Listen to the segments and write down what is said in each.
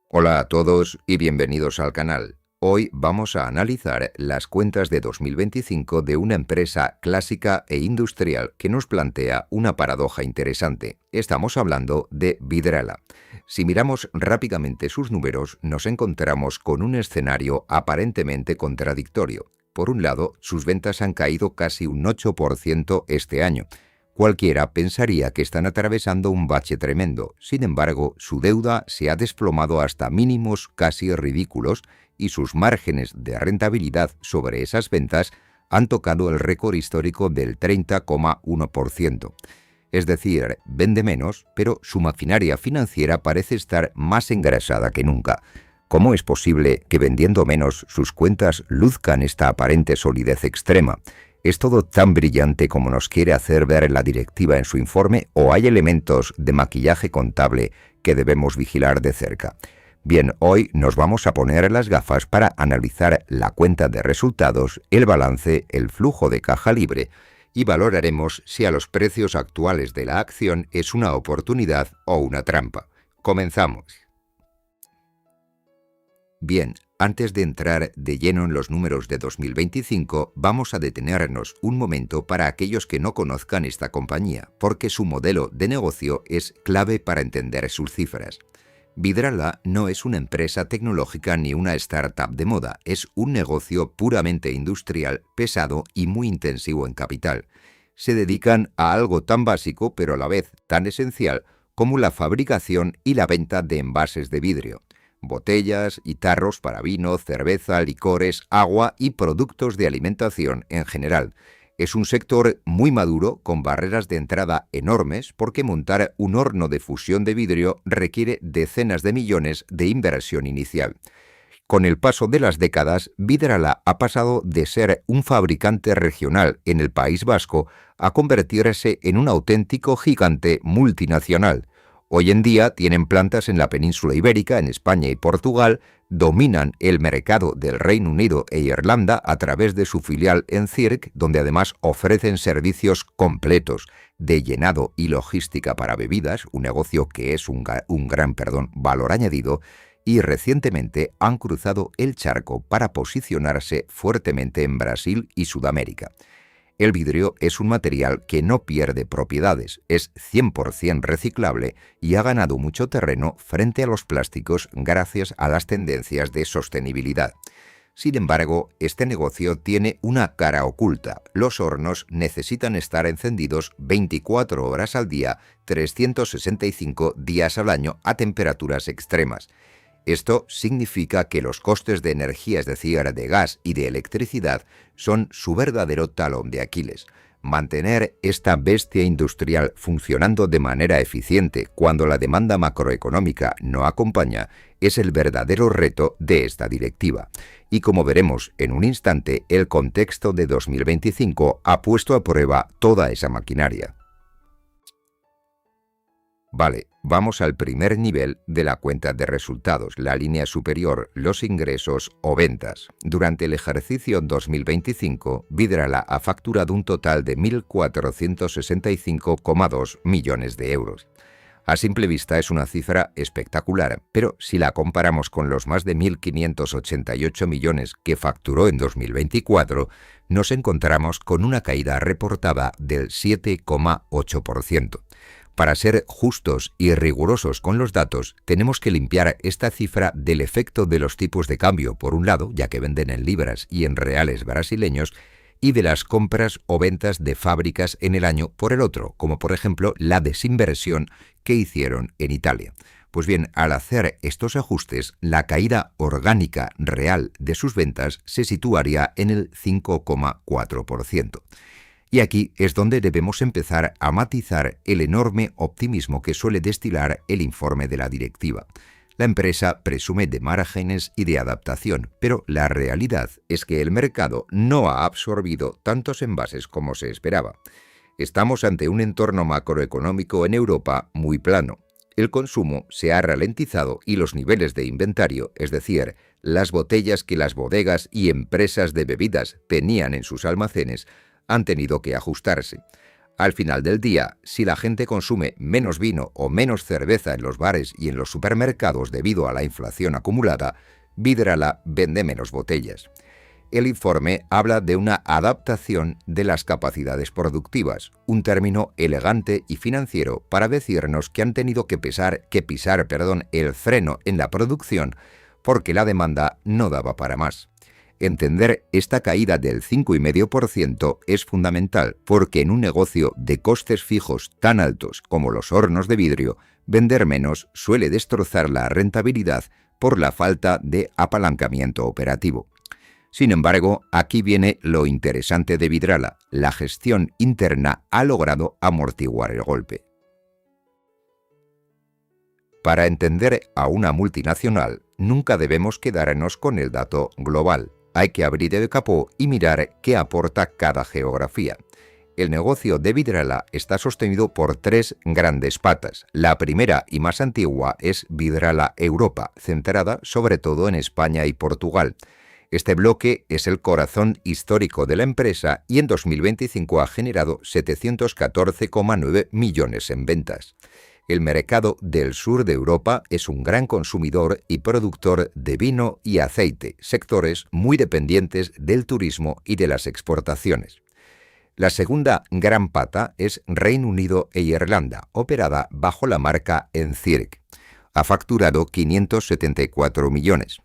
Hola a todos y bienvenidos al canal. Hoy vamos a analizar las cuentas de 2025 de una empresa clásica e industrial que nos plantea una paradoja interesante. Estamos hablando de Vidrala. Si miramos rápidamente sus números, nos encontramos con un escenario aparentemente contradictorio. Por un lado, sus ventas han caído casi un 8% este año. Cualquiera pensaría que están atravesando un bache tremendo. Sin embargo, su deuda se ha desplomado hasta mínimos casi ridículos y sus márgenes de rentabilidad sobre esas ventas han tocado el récord histórico del 30,1%. Es decir, vende menos, pero su maquinaria financiera parece estar más engrasada que nunca. ¿Cómo es posible que vendiendo menos sus cuentas luzcan esta aparente solidez extrema? ¿Es todo tan brillante como nos quiere hacer ver la directiva en su informe o hay elementos de maquillaje contable que debemos vigilar de cerca? Bien, hoy nos vamos a poner las gafas para analizar la cuenta de resultados, el balance, el flujo de caja libre y valoraremos si a los precios actuales de la acción es una oportunidad o una trampa. Comenzamos. Bien, antes de entrar de lleno en los números de 2025, vamos a detenernos un momento para aquellos que no conozcan esta compañía, porque su modelo de negocio es clave para entender sus cifras. Vidrala no es una empresa tecnológica ni una startup de moda, es un negocio puramente industrial, pesado y muy intensivo en capital. Se dedican a algo tan básico, pero a la vez tan esencial, como la fabricación y la venta de envases de vidrio. Botellas y tarros para vino, cerveza, licores, agua y productos de alimentación en general. Es un sector muy maduro, con barreras de entrada enormes, porque montar un horno de fusión de vidrio requiere decenas de millones de inversión inicial. Con el paso de las décadas, Vidrala ha pasado de ser un fabricante regional en el País Vasco a convertirse en un auténtico gigante multinacional. Hoy en día tienen plantas en la península ibérica, en España y Portugal, dominan el mercado del Reino Unido e Irlanda a través de su filial en Circ, donde además ofrecen servicios completos de llenado y logística para bebidas, un negocio que es un gran valor añadido, y recientemente han cruzado el charco para posicionarse fuertemente en Brasil y Sudamérica. El vidrio es un material que no pierde propiedades, es 100% reciclable y ha ganado mucho terreno frente a los plásticos gracias a las tendencias de sostenibilidad. Sin embargo, este negocio tiene una cara oculta. Los hornos necesitan estar encendidos 24 horas al día, 365 días al año a temperaturas extremas. Esto significa que los costes de energía, es decir, de gas y de electricidad, son su verdadero talón de Aquiles. Mantener esta bestia industrial funcionando de manera eficiente cuando la demanda macroeconómica no acompaña es el verdadero reto de esta directiva. Y como veremos en un instante, el contexto de 2025 ha puesto a prueba toda esa maquinaria. Vale, vamos al primer nivel de la cuenta de resultados, la línea superior, los ingresos o ventas. Durante el ejercicio 2025, Vidrala ha facturado un total de 1.465,2 millones de euros. A simple vista es una cifra espectacular, pero si la comparamos con los más de 1.588 millones que facturó en 2024, nos encontramos con una caída reportada del 7,8%. Para ser justos y rigurosos con los datos, tenemos que limpiar esta cifra del efecto de los tipos de cambio, por un lado, ya que venden en libras y en reales brasileños, y de las compras o ventas de fábricas en el año por el otro, como por ejemplo la desinversión que hicieron en Italia. Pues bien, al hacer estos ajustes, la caída orgánica real de sus ventas se situaría en el 5,4%. Y aquí es donde debemos empezar a matizar el enorme optimismo que suele destilar el informe de la directiva. La empresa presume de márgenes y de adaptación, pero la realidad es que el mercado no ha absorbido tantos envases como se esperaba. Estamos ante un entorno macroeconómico en Europa muy plano. El consumo se ha ralentizado y los niveles de inventario, es decir, las botellas que las bodegas y empresas de bebidas tenían en sus almacenes, han tenido que ajustarse. Al final del día, si la gente consume menos vino o menos cerveza en los bares y en los supermercados debido a la inflación acumulada, Vidrala vende menos botellas. El informe habla de una adaptación de las capacidades productivas, un término elegante y financiero para decirnos que han tenido que pisar el freno en la producción porque la demanda no daba para más. Entender esta caída del 5,5% es fundamental porque en un negocio de costes fijos tan altos como los hornos de vidrio, vender menos suele destrozar la rentabilidad por la falta de apalancamiento operativo. Sin embargo, aquí viene lo interesante de Vidrala. La gestión interna ha logrado amortiguar el golpe. Para entender a una multinacional, nunca debemos quedarnos con el dato global. Hay que abrir el capó y mirar qué aporta cada geografía. El negocio de Vidrala está sostenido por 3 grandes patas. La primera y más antigua es Vidrala Europa, centrada sobre todo en España y Portugal. Este bloque es el corazón histórico de la empresa y en 2025 ha generado 714,9 millones en ventas. El mercado del sur de Europa es un gran consumidor y productor de vino y aceite, sectores muy dependientes del turismo y de las exportaciones. La segunda gran pata es Reino Unido e Irlanda, operada bajo la marca Encirc. Ha facturado 574 millones.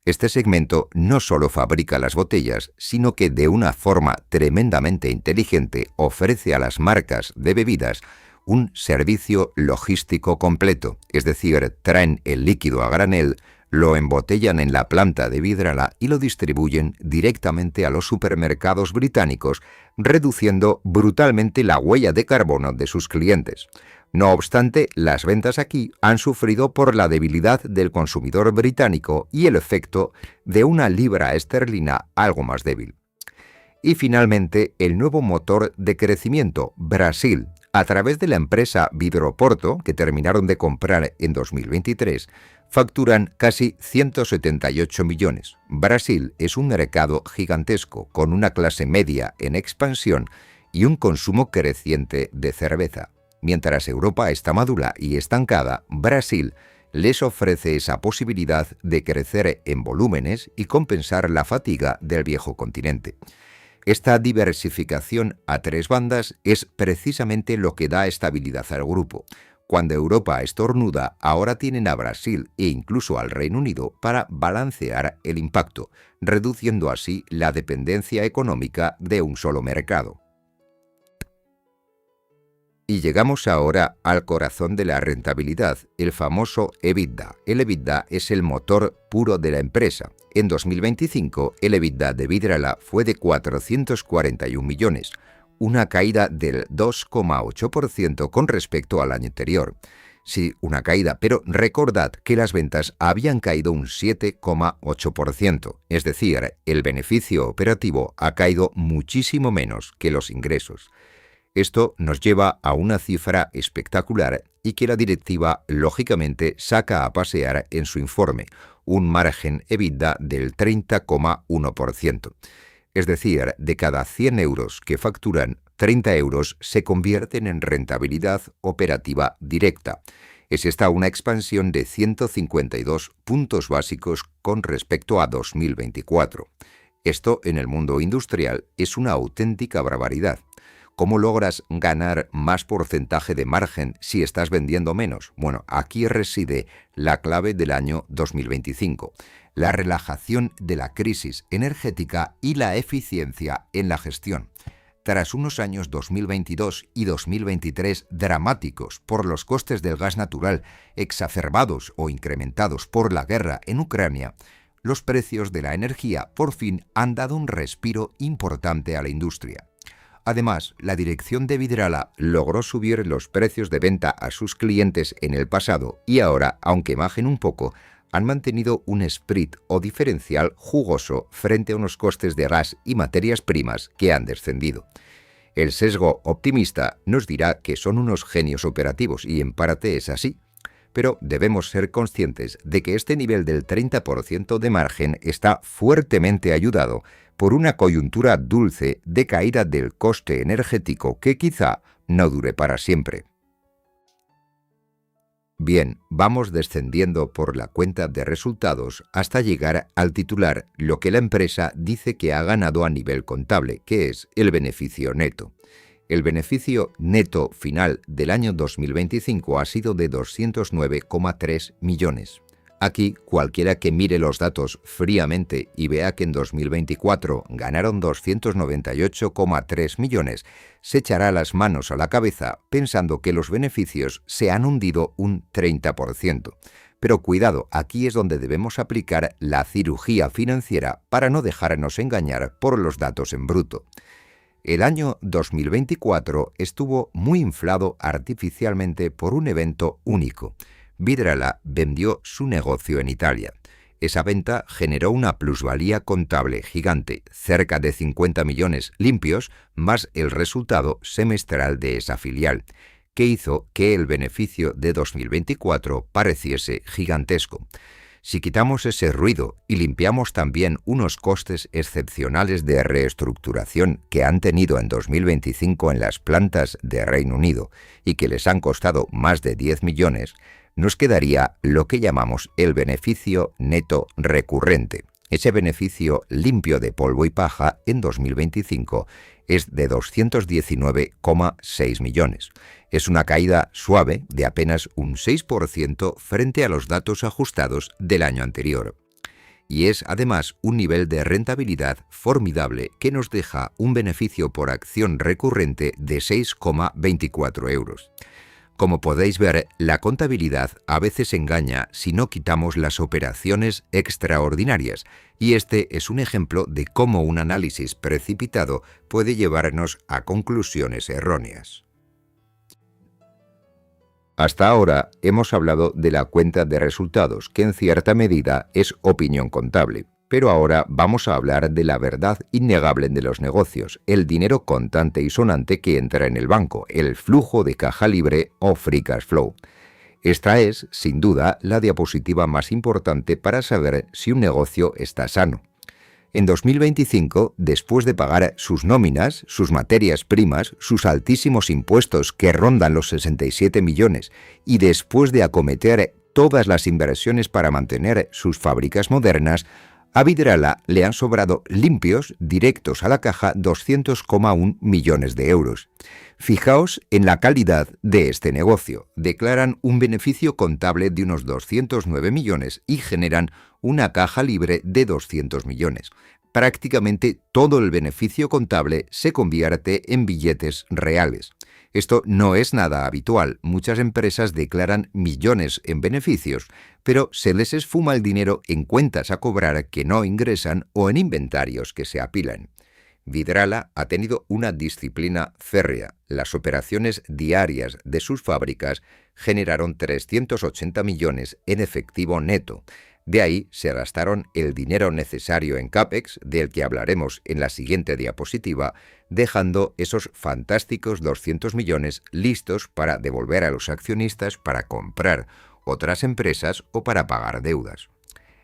Este segmento no solo fabrica las botellas, sino que de una forma tremendamente inteligente ofrece a las marcas de bebidas un servicio logístico completo, es decir, traen el líquido a granel, lo embotellan en la planta de Vidrala y lo distribuyen directamente a los supermercados británicos, reduciendo brutalmente la huella de carbono de sus clientes. No obstante, las ventas aquí han sufrido por la debilidad del consumidor británico y el efecto de una libra esterlina algo más débil. Y finalmente, el nuevo motor de crecimiento, Brasil, a través de la empresa Vidroporto, que terminaron de comprar en 2023, facturan casi 178 millones. Brasil es un mercado gigantesco, con una clase media en expansión y un consumo creciente de cerveza. Mientras Europa está madura y estancada, Brasil les ofrece esa posibilidad de crecer en volúmenes y compensar la fatiga del viejo continente. Esta diversificación a 3 bandas es precisamente lo que da estabilidad al grupo. Cuando Europa estornuda, ahora tienen a Brasil e incluso al Reino Unido para balancear el impacto, reduciendo así la dependencia económica de un solo mercado. Y llegamos ahora al corazón de la rentabilidad, el famoso EBITDA. El EBITDA es el motor puro de la empresa. En 2025, el EBITDA de Vidrala fue de 441 millones, una caída del 2,8% con respecto al año anterior. Sí, una caída, pero recordad que las ventas habían caído un 7,8%, es decir, el beneficio operativo ha caído muchísimo menos que los ingresos. Esto nos lleva a una cifra espectacular y que la directiva, lógicamente, saca a pasear en su informe, un margen EBITDA del 30,1%. Es decir, de cada 100 euros que facturan, 30 euros se convierten en rentabilidad operativa directa. Es esta una expansión de 152 puntos básicos con respecto a 2024. Esto, en el mundo industrial, es una auténtica barbaridad. ¿Cómo logras ganar más porcentaje de margen si estás vendiendo menos? Bueno, aquí reside la clave del año 2025, la relajación de la crisis energética y la eficiencia en la gestión. Tras unos años 2022 y 2023 dramáticos por los costes del gas natural exacerbados o incrementados por la guerra en Ucrania, los precios de la energía por fin han dado un respiro importante a la industria. Además, la dirección de Vidrala logró subir los precios de venta a sus clientes en el pasado y ahora, aunque bajen un poco, han mantenido un spread o diferencial jugoso frente a unos costes de gas y materias primas que han descendido. El sesgo optimista nos dirá que son unos genios operativos y en parte es así, pero debemos ser conscientes de que este nivel del 30% de margen está fuertemente ayudado por una coyuntura dulce de caída del coste energético que quizá no dure para siempre. Bien, vamos descendiendo por la cuenta de resultados hasta llegar al titular, lo que la empresa dice que ha ganado a nivel contable, que es el beneficio neto. El beneficio neto final del año 2025 ha sido de 209,3 millones. Aquí, cualquiera que mire los datos fríamente y vea que en 2024 ganaron 298,3 millones, se echará las manos a la cabeza pensando que los beneficios se han hundido un 30%. Pero cuidado, aquí es donde debemos aplicar la cirugía financiera para no dejarnos engañar por los datos en bruto. El año 2024 estuvo muy inflado artificialmente por un evento único. Vidrala vendió su negocio en Italia. Esa venta generó una plusvalía contable gigante, cerca de 50 millones limpios, más el resultado semestral de esa filial, que hizo que el beneficio de 2024 pareciese gigantesco. Si quitamos ese ruido y limpiamos también unos costes excepcionales de reestructuración que han tenido en 2025 en las plantas de Reino Unido y que les han costado más de 10 millones, nos quedaría lo que llamamos el beneficio neto recurrente. Ese beneficio limpio de polvo y paja en 2025 es de 219,6 millones. Es una caída suave de apenas un 6% frente a los datos ajustados del año anterior. Y es además un nivel de rentabilidad formidable que nos deja un beneficio por acción recurrente de 6,24 euros. Como podéis ver, la contabilidad a veces engaña si no quitamos las operaciones extraordinarias, y este es un ejemplo de cómo un análisis precipitado puede llevarnos a conclusiones erróneas. Hasta ahora hemos hablado de la cuenta de resultados, que en cierta medida es opinión contable. Pero ahora vamos a hablar de la verdad innegable de los negocios, el dinero contante y sonante que entra en el banco, el flujo de caja libre o free cash flow. Esta es, sin duda, la diapositiva más importante para saber si un negocio está sano. En 2025, después de pagar sus nóminas, sus materias primas, sus altísimos impuestos que rondan los 67 millones y después de acometer todas las inversiones para mantener sus fábricas modernas, a Vidrala le han sobrado limpios, directos a la caja, 200,1 millones de euros. Fijaos en la calidad de este negocio. Declaran un beneficio contable de unos 209 millones y generan una caja libre de 200 millones. Prácticamente todo el beneficio contable se convierte en billetes reales. Esto no es nada habitual. Muchas empresas declaran millones en beneficios, pero se les esfuma el dinero en cuentas a cobrar que no ingresan o en inventarios que se apilan. Vidrala ha tenido una disciplina férrea. Las operaciones diarias de sus fábricas generaron 380 millones en efectivo neto. De ahí se gastaron el dinero necesario en CAPEX, del que hablaremos en la siguiente diapositiva, dejando esos fantásticos 200 millones listos para devolver a los accionistas para comprar otras empresas o para pagar deudas.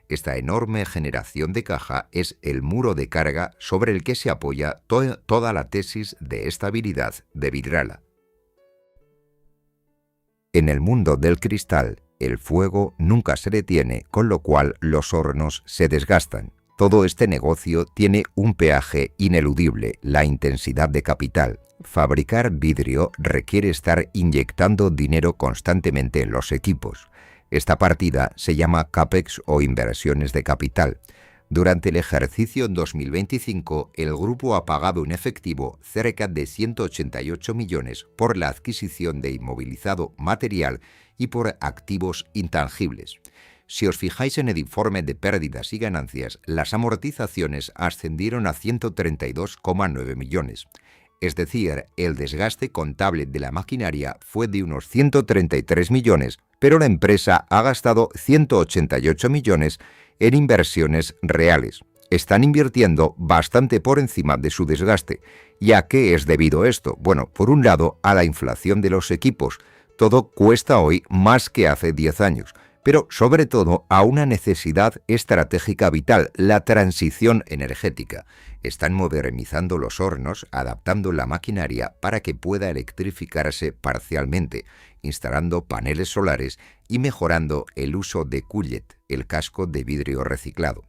Esta enorme generación de caja es el muro de carga sobre el que se apoya toda la tesis de estabilidad de Vidrala. En el mundo del cristal, el fuego nunca se detiene, con lo cual los hornos se desgastan. Todo este negocio tiene un peaje ineludible, la intensidad de capital. Fabricar vidrio requiere estar inyectando dinero constantemente en los equipos. Esta partida se llama CAPEX o inversiones de capital. Durante el ejercicio 2025, el grupo ha pagado en efectivo cerca de 188 millones por la adquisición de inmovilizado material y por activos intangibles. Si os fijáis en el informe de pérdidas y ganancias, las amortizaciones ascendieron a 132,9 millones. Es decir, el desgaste contable de la maquinaria fue de unos 133 millones, pero la empresa ha gastado 188 millones en inversiones reales. Están invirtiendo bastante por encima de su desgaste. ¿Y a qué es debido esto? Bueno, por un lado, a la inflación de los equipos. Todo cuesta hoy más que hace 10 años. pero sobre todo a una necesidad estratégica vital, la transición energética. Están modernizando los hornos, adaptando la maquinaria para que pueda electrificarse parcialmente, instalando paneles solares y mejorando el uso de cullet, el casco de vidrio reciclado.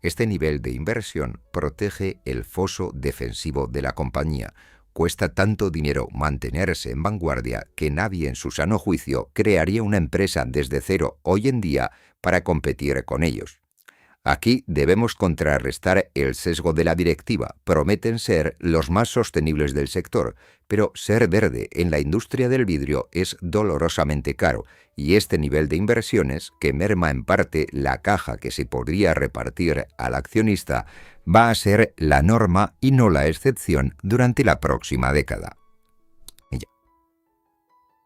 Este nivel de inversión protege el foso defensivo de la compañía. Cuesta tanto dinero mantenerse en vanguardia que nadie en su sano juicio crearía una empresa desde cero hoy en día para competir con ellos. Aquí debemos contrarrestar el sesgo de la directiva. Prometen ser los más sostenibles del sector, pero ser verde en la industria del vidrio es dolorosamente caro, y este nivel de inversiones, que merma en parte la caja que se podría repartir al accionista, va a ser la norma y no la excepción durante la próxima década.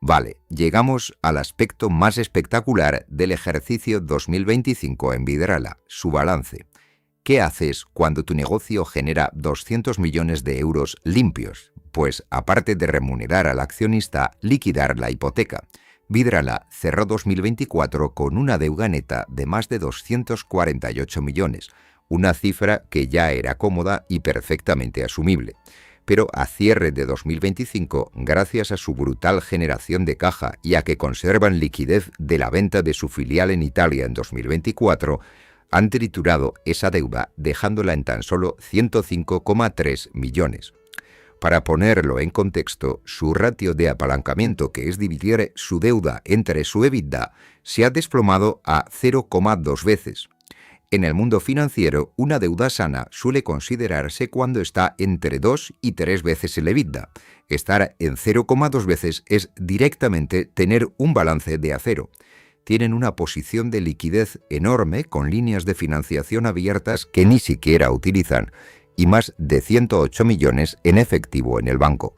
Vale, llegamos al aspecto más espectacular del ejercicio 2025 en Vidrala, su balance. ¿Qué haces cuando tu negocio genera 200 millones de euros limpios? Pues, aparte de remunerar al accionista, liquidar la hipoteca. Vidrala cerró 2024 con una deuda neta de más de 248 millones, una cifra que ya era cómoda y perfectamente asumible. Pero a cierre de 2025, gracias a su brutal generación de caja y a que conservan liquidez de la venta de su filial en Italia en 2024, han triturado esa deuda dejándola en tan solo 105,3 millones. Para ponerlo en contexto, su ratio de apalancamiento, que es dividir su deuda entre su EBITDA, se ha desplomado a 0,2 veces. En el mundo financiero, una deuda sana suele considerarse cuando está entre 2 y 3 veces el EBITDA. Estar en 0,2 veces es directamente tener un balance de acero. Tienen una posición de liquidez enorme con líneas de financiación abiertas que ni siquiera utilizan y más de 108 millones en efectivo en el banco.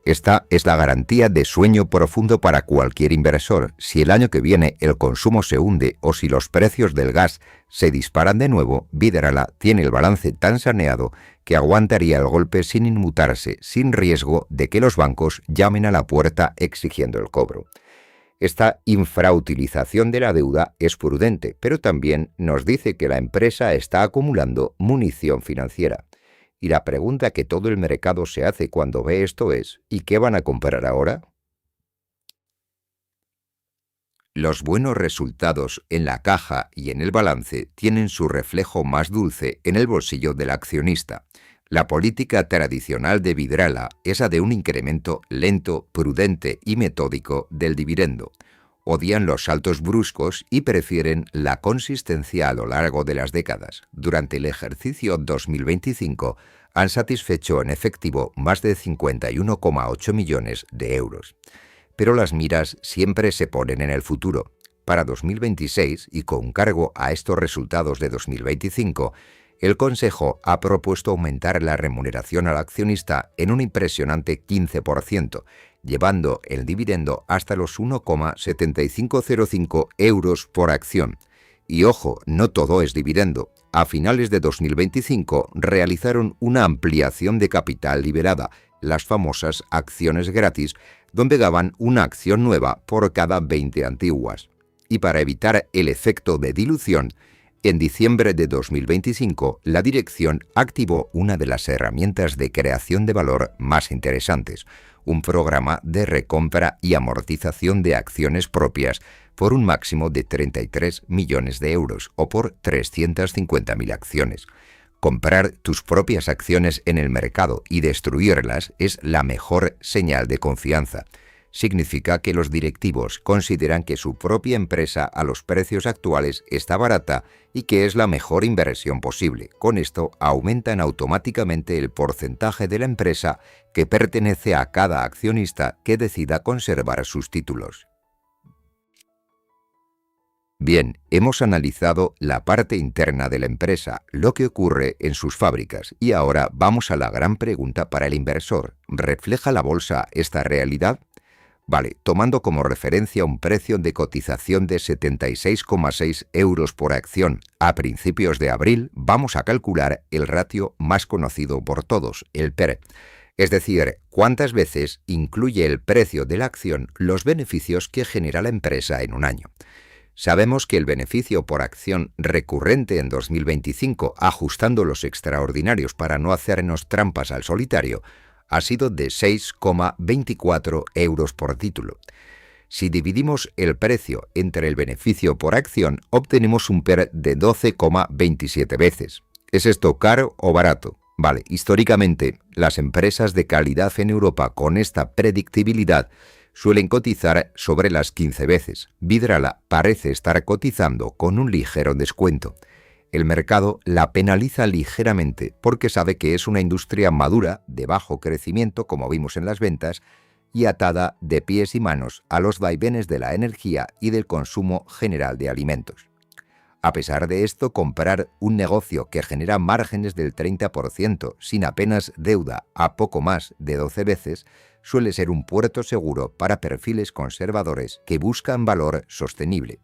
Esta es la garantía de sueño profundo para cualquier inversor. Si el año que viene el consumo se hunde o si los precios del gas se disparan de nuevo, Vidrala tiene el balance tan saneado que aguantaría el golpe sin inmutarse, sin riesgo de que los bancos llamen a la puerta exigiendo el cobro. Esta infrautilización de la deuda es prudente, pero también nos dice que la empresa está acumulando munición financiera. Y la pregunta que todo el mercado se hace cuando ve esto es, ¿y qué van a comprar ahora? Los buenos resultados en la caja y en el balance tienen su reflejo más dulce en el bolsillo del accionista. La política tradicional de Vidrala es la de un incremento lento, prudente y metódico del dividendo. Odian los saltos bruscos y prefieren la consistencia a lo largo de las décadas. Durante el ejercicio 2025 han satisfecho en efectivo más de 51,8 millones de euros. Pero las miras siempre se ponen en el futuro. Para 2026, y con cargo a estos resultados de 2025, el Consejo ha propuesto aumentar la remuneración al accionista en un impresionante 15%, llevando el dividendo hasta los 1,7505 euros por acción. Y ojo, no todo es dividendo. A finales de 2025 realizaron una ampliación de capital liberada, las famosas acciones gratis, donde daban una acción nueva por cada 20 antiguas. Y para evitar el efecto de dilución, en diciembre de 2025, la dirección activó una de las herramientas de creación de valor más interesantes, un programa de recompra y amortización de acciones propias por un máximo de 33 millones de euros o por 350.000 acciones. Comprar tus propias acciones en el mercado y destruirlas es la mejor señal de confianza. Significa que los directivos consideran que su propia empresa a los precios actuales está barata y que es la mejor inversión posible. Con esto aumentan automáticamente el porcentaje de la empresa que pertenece a cada accionista que decida conservar sus títulos. Bien, hemos analizado la parte interna de la empresa, lo que ocurre en sus fábricas, y ahora vamos a la gran pregunta para el inversor. ¿Refleja la bolsa esta realidad? Vale, tomando como referencia un precio de cotización de 76,6 euros por acción a principios de abril, vamos a calcular el ratio más conocido por todos, el PER. Es decir, cuántas veces incluye el precio de la acción los beneficios que genera la empresa en un año. Sabemos que el beneficio por acción recurrente en 2025, ajustando los extraordinarios para no hacernos trampas al solitario, ha sido de 6,24 euros por título. Si dividimos el precio entre el beneficio por acción, obtenemos un PER de 12,27 veces. ¿Es esto caro o barato? Vale, históricamente, las empresas de calidad en Europa con esta predictibilidad suelen cotizar sobre las 15 veces. Vidrala parece estar cotizando con un ligero descuento. El mercado la penaliza ligeramente porque sabe que es una industria madura, de bajo crecimiento, como vimos en las ventas, y atada de pies y manos a los vaivenes de la energía y del consumo general de alimentos. A pesar de esto, comprar un negocio que genera márgenes del 30% sin apenas deuda a poco más de 12 veces suele ser un puerto seguro para perfiles conservadores que buscan valor sostenible.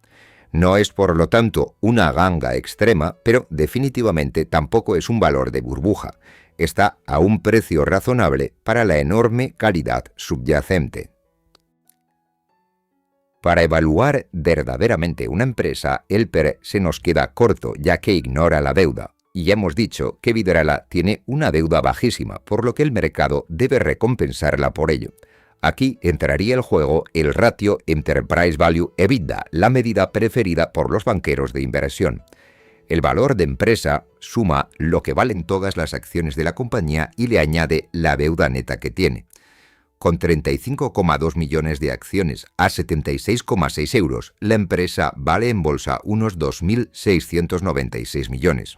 No es, por lo tanto, una ganga extrema, pero definitivamente tampoco es un valor de burbuja. Está a un precio razonable para la enorme calidad subyacente. Para evaluar verdaderamente una empresa, el PER se nos queda corto, ya que ignora la deuda. Y ya hemos dicho que Vidrala tiene una deuda bajísima, por lo que el mercado debe recompensarla por ello. Aquí entraría en juego el ratio Enterprise Value EBITDA, la medida preferida por los banqueros de inversión. El valor de empresa suma lo que valen todas las acciones de la compañía y le añade la deuda neta que tiene. Con 35,2 millones de acciones a 76,6 euros, la empresa vale en bolsa unos 2.696 millones.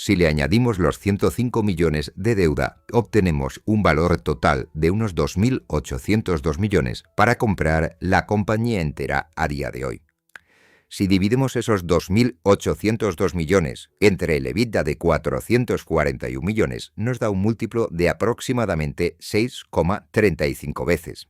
Si le añadimos los 105 millones de deuda, obtenemos un valor total de unos 2.802 millones para comprar la compañía entera a día de hoy. Si dividimos esos 2.802 millones entre el EBITDA de 441 millones, nos da un múltiplo de aproximadamente 6,35 veces.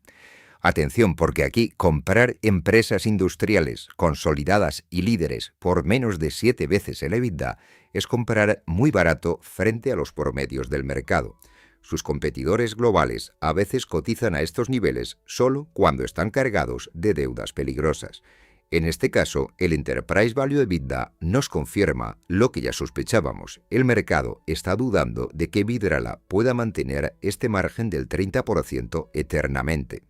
Atención, porque aquí comprar empresas industriales consolidadas y líderes por menos de 7 veces el EBITDA es comprar muy barato frente a los promedios del mercado. Sus competidores globales a veces cotizan a estos niveles solo cuando están cargados de deudas peligrosas. En este caso, el Enterprise Value EBITDA nos confirma lo que ya sospechábamos. El mercado está dudando de que Vidrala pueda mantener este margen del 30% eternamente.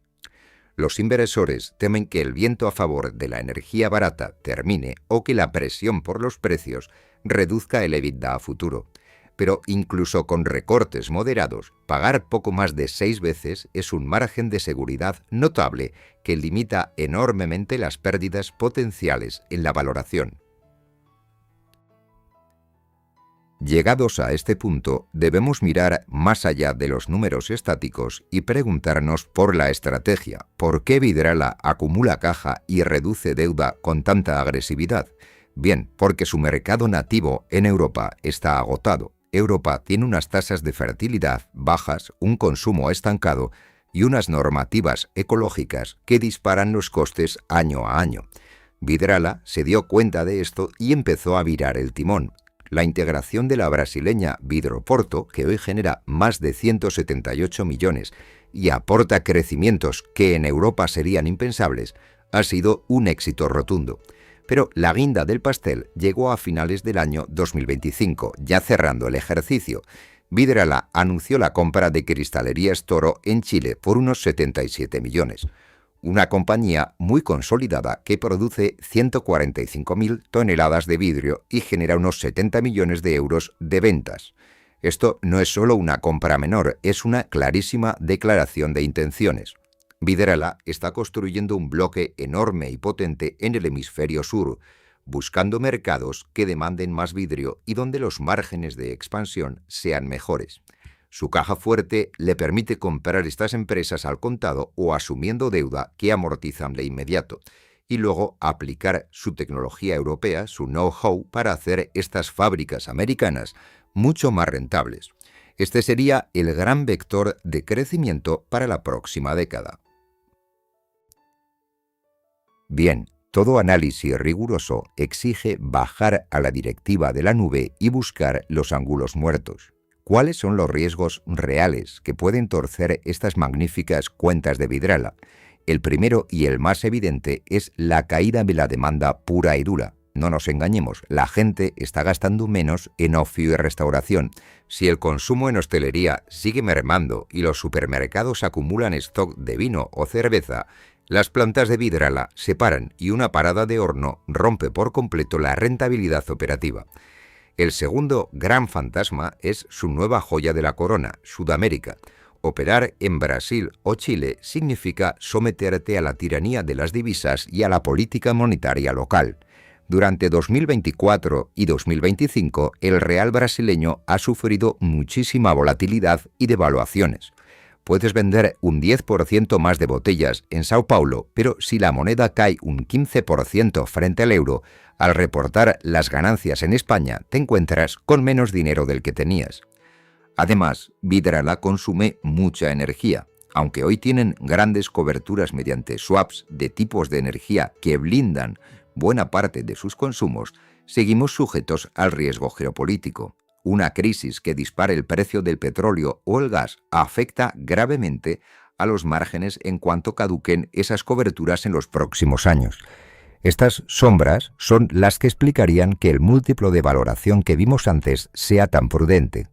Los inversores temen que el viento a favor de la energía barata termine o que la presión por los precios reduzca el EBITDA a futuro. Pero incluso con recortes moderados, pagar poco más de 6 veces es un margen de seguridad notable que limita enormemente las pérdidas potenciales en la valoración. Llegados a este punto, debemos mirar más allá de los números estáticos y preguntarnos por la estrategia. ¿Por qué Vidrala acumula caja y reduce deuda con tanta agresividad? Bien, porque su mercado nativo en Europa está agotado. Europa tiene unas tasas de fertilidad bajas, un consumo estancado y unas normativas ecológicas que disparan los costes año a año. Vidrala se dio cuenta de esto y empezó a virar el timón. La integración de la brasileña Vidroporto, que hoy genera más de 178 millones y aporta crecimientos que en Europa serían impensables, ha sido un éxito rotundo. Pero la guinda del pastel llegó a finales del año 2025, ya cerrando el ejercicio. Vidrala anunció la compra de Cristalerías Toro en Chile por unos 77 millones. Una compañía muy consolidada que produce 145.000 toneladas de vidrio y genera unos 70 millones de euros de ventas. Esto no es solo una compra menor, es una clarísima declaración de intenciones. Vidrala está construyendo un bloque enorme y potente en el hemisferio sur, buscando mercados que demanden más vidrio y donde los márgenes de expansión sean mejores. Su caja fuerte le permite comprar estas empresas al contado o asumiendo deuda que amortizan de inmediato, y luego aplicar su tecnología europea, su know-how, para hacer estas fábricas americanas mucho más rentables. Este sería el gran vector de crecimiento para la próxima década. Bien, todo análisis riguroso exige bajar a la directiva de la nube y buscar los ángulos muertos. ¿Cuáles son los riesgos reales que pueden torcer estas magníficas cuentas de Vidrala? El primero y el más evidente es la caída de la demanda pura y dura. No nos engañemos, la gente está gastando menos en ocio y restauración. Si el consumo en hostelería sigue mermando y los supermercados acumulan stock de vino o cerveza, las plantas de Vidrala se paran y una parada de horno rompe por completo la rentabilidad operativa. El segundo gran fantasma es su nueva joya de la corona, Sudamérica. Operar en Brasil o Chile significa someterte a la tiranía de las divisas y a la política monetaria local. Durante 2024 y 2025, el real brasileño ha sufrido muchísima volatilidad y devaluaciones. Puedes vender un 10% más de botellas en Sao Paulo, pero si la moneda cae un 15% frente al euro, al reportar las ganancias en España, te encuentras con menos dinero del que tenías. Además, Vidrala consume mucha energía. Aunque hoy tienen grandes coberturas mediante swaps de tipos de energía que blindan buena parte de sus consumos, seguimos sujetos al riesgo geopolítico. Una crisis que dispare el precio del petróleo o el gas afecta gravemente a los márgenes en cuanto caduquen esas coberturas en los próximos años. Estas sombras son las que explicarían que el múltiplo de valoración que vimos antes sea tan prudente.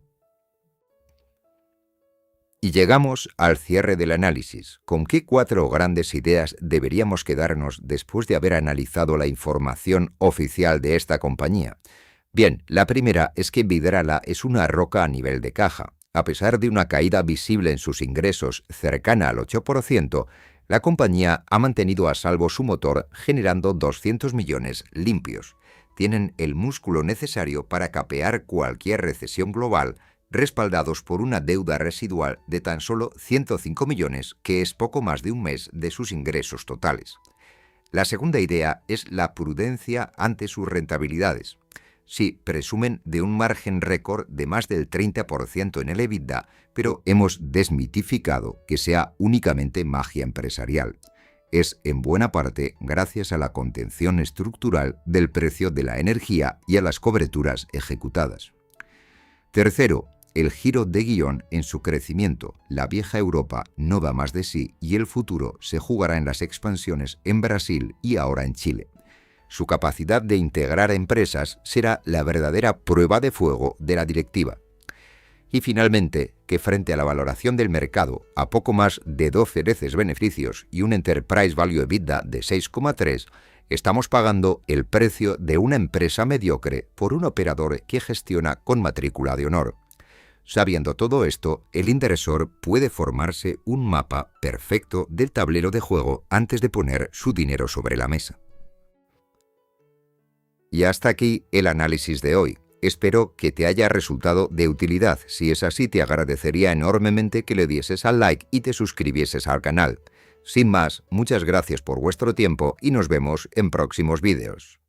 Y llegamos al cierre del análisis. ¿Con qué 4 grandes ideas deberíamos quedarnos después de haber analizado la información oficial de esta compañía? Bien, la primera es que Vidrala es una roca a nivel de caja. A pesar de una caída visible en sus ingresos cercana al 8%, la compañía ha mantenido a salvo su motor generando 200 millones limpios. Tienen el músculo necesario para capear cualquier recesión global, respaldados por una deuda residual de tan solo 105 millones, que es poco más de un mes de sus ingresos totales. La segunda idea es la prudencia ante sus rentabilidades. Sí, presumen de un margen récord de más del 30% en el EBITDA, pero hemos desmitificado que sea únicamente magia empresarial. Es en buena parte gracias a la contención estructural del precio de la energía y a las coberturas ejecutadas. Tercero, el giro de guión en su crecimiento. La vieja Europa no da más de sí y el futuro se jugará en las expansiones en Brasil y ahora en Chile. Su capacidad de integrar empresas será la verdadera prueba de fuego de la directiva. Y finalmente, que frente a la valoración del mercado, a poco más de 12 veces beneficios y un Enterprise Value EBITDA de 6,3, estamos pagando el precio de una empresa mediocre por un operador que gestiona con matrícula de honor. Sabiendo todo esto, el inversor puede formarse un mapa perfecto del tablero de juego antes de poner su dinero sobre la mesa. Y hasta aquí el análisis de hoy. Espero que te haya resultado de utilidad. Si es así, te agradecería enormemente que le dieses al like y te suscribieses al canal. Sin más, muchas gracias por vuestro tiempo y nos vemos en próximos vídeos.